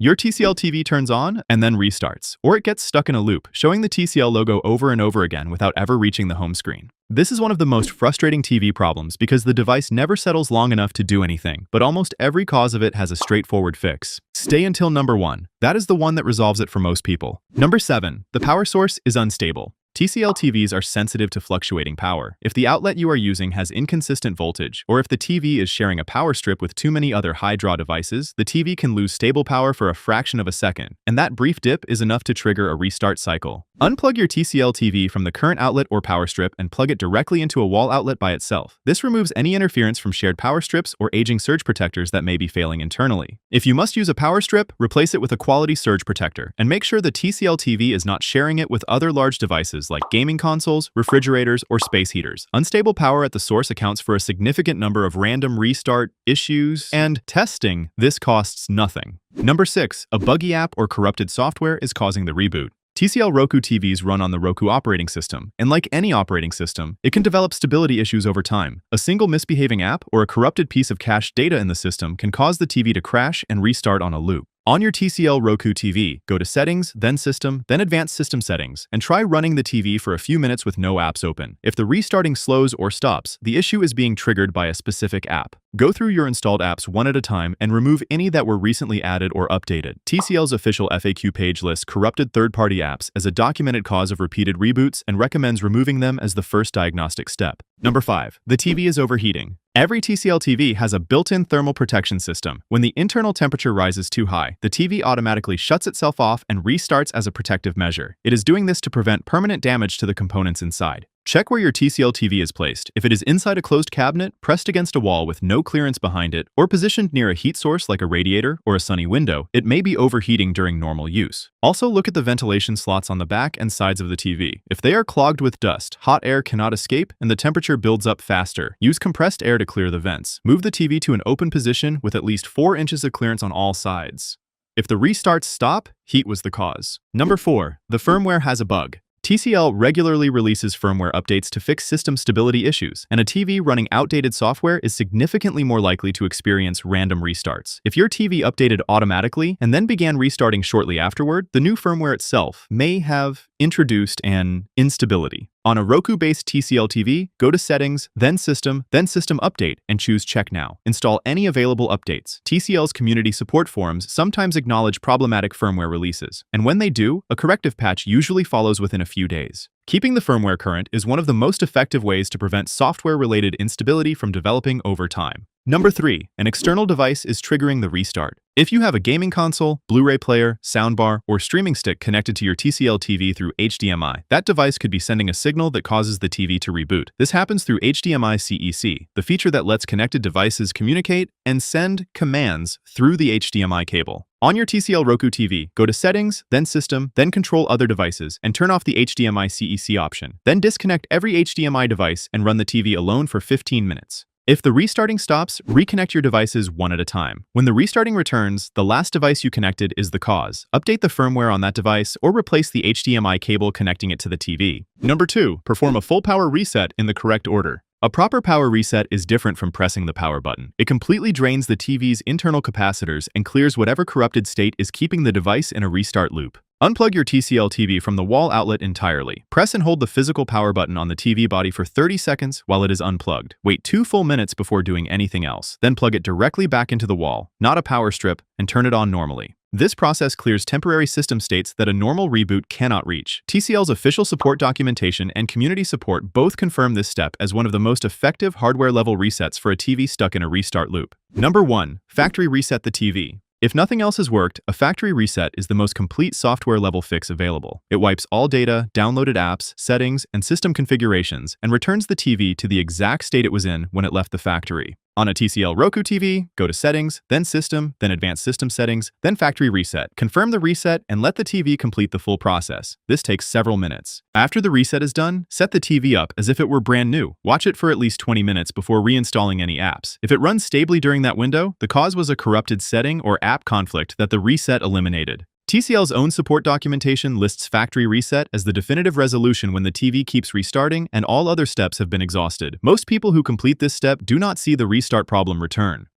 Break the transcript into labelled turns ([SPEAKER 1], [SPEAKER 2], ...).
[SPEAKER 1] Your TCL TV turns on and then restarts, or it gets stuck in a loop, showing the TCL logo over and over again without ever reaching the home screen. This is one of the most frustrating TV problems because the device never settles long enough to do anything, but almost every cause of it has a straightforward fix. Stay until number 1. That is the one that resolves it for most people. Number 7. The power source is unstable. TCL TVs are sensitive to fluctuating power. If the outlet you are using has inconsistent voltage, or if the TV is sharing a power strip with too many other high-draw devices, the TV can lose stable power for a fraction of a second, and that brief dip is enough to trigger a restart cycle. Unplug your TCL TV from the current outlet or power strip and plug it directly into a wall outlet by itself. This removes any interference from shared power strips or aging surge protectors that may be failing internally. If you must use a power strip, replace it with a quality surge protector, and make sure the TCL TV is not sharing it with other large devices like gaming consoles, refrigerators, or space heaters. Unstable power at the source accounts for a significant number of random restart issues, and testing this costs nothing. Number 6. A buggy app or corrupted software is causing the reboot. TCL Roku TVs run on the Roku operating system, and like any operating system, it can develop stability issues over time. A single misbehaving app or a corrupted piece of cached data in the system can cause the TV to crash and restart on a loop. On your TCL Roku TV, go to Settings, then System, then Advanced System Settings, and try running the TV for a few minutes with no apps open. If the restarting slows or stops, the issue is being triggered by a specific app. Go through your installed apps one at a time and remove any that were recently added or updated. TCL's official FAQ page lists corrupted third-party apps as a documented cause of repeated reboots and recommends removing them as the first diagnostic step. Number 5. The TV is overheating. Every TCL TV has a built-in thermal protection system. When the internal temperature rises too high, the TV automatically shuts itself off and restarts as a protective measure. It is doing this to prevent permanent damage to the components inside. Check where your TCL TV is placed. If it is inside a closed cabinet, pressed against a wall with no clearance behind it, or positioned near a heat source like a radiator or a sunny window, it may be overheating during normal use. Also, look at the ventilation slots on the back and sides of the TV. If they are clogged with dust, hot air cannot escape and the temperature builds up faster. Use compressed air to clear the vents. Move the TV to an open position with at least 4 inches of clearance on all sides. If the restarts stop, heat was the cause. Number 4. The firmware has a bug. TCL regularly releases firmware updates to fix system stability issues, and a TV running outdated software is significantly more likely to experience random restarts. If your TV updated automatically and then began restarting shortly afterward, the new firmware itself may have introduced an instability. On a Roku-based TCL TV, go to Settings, then System Update, and choose Check Now. Install any available updates. TCL's community support forums sometimes acknowledge problematic firmware releases, and when they do, a corrective patch usually follows within a few days. Keeping the firmware current is one of the most effective ways to prevent software-related instability from developing over time. Number 3. An external device is triggering the restart. If you have a gaming console, Blu-ray player, soundbar, or streaming stick connected to your TCL TV through HDMI, that device could be sending a signal that causes the TV to reboot. This happens through HDMI CEC, the feature that lets connected devices communicate and send commands through the HDMI cable. On your TCL Roku TV, go to Settings, then System, then Control Other Devices, and turn off the HDMI CEC option. Then disconnect every HDMI device and run the TV alone for 15 minutes. If the restarting stops, reconnect your devices one at a time. When the restarting returns, the last device you connected is the cause. Update the firmware on that device or replace the HDMI cable connecting it to the TV. Number 2. Perform a full power reset in the correct order. A proper power reset is different from pressing the power button. It completely drains the TV's internal capacitors and clears whatever corrupted state is keeping the device in a restart loop. Unplug your TCL TV from the wall outlet entirely. Press and hold the physical power button on the TV body for 30 seconds while it is unplugged. Wait 2 full minutes before doing anything else. Then plug it directly back into the wall, not a power strip, and turn it on normally. This process clears temporary system states that a normal reboot cannot reach. TCL's official support documentation and community support both confirm this step as one of the most effective hardware-level resets for a TV stuck in a restart loop. Number 1. Factory reset the TV. If nothing else has worked, a factory reset is the most complete software-level fix available. It wipes all data, downloaded apps, settings, and system configurations, and returns the TV to the exact state it was in when it left the factory. On a TCL Roku TV, go to Settings, then System, then Advanced System Settings, then Factory Reset. Confirm the reset and let the TV complete the full process. This takes several minutes. After the reset is done, set the TV up as if it were brand new. Watch it for at least 20 minutes before reinstalling any apps. If it runs stably during that window, the cause was a corrupted setting or app conflict that the reset eliminated. TCL's own support documentation lists factory reset as the definitive resolution when the TV keeps restarting and all other steps have been exhausted. Most people who complete this step do not see the restart problem return.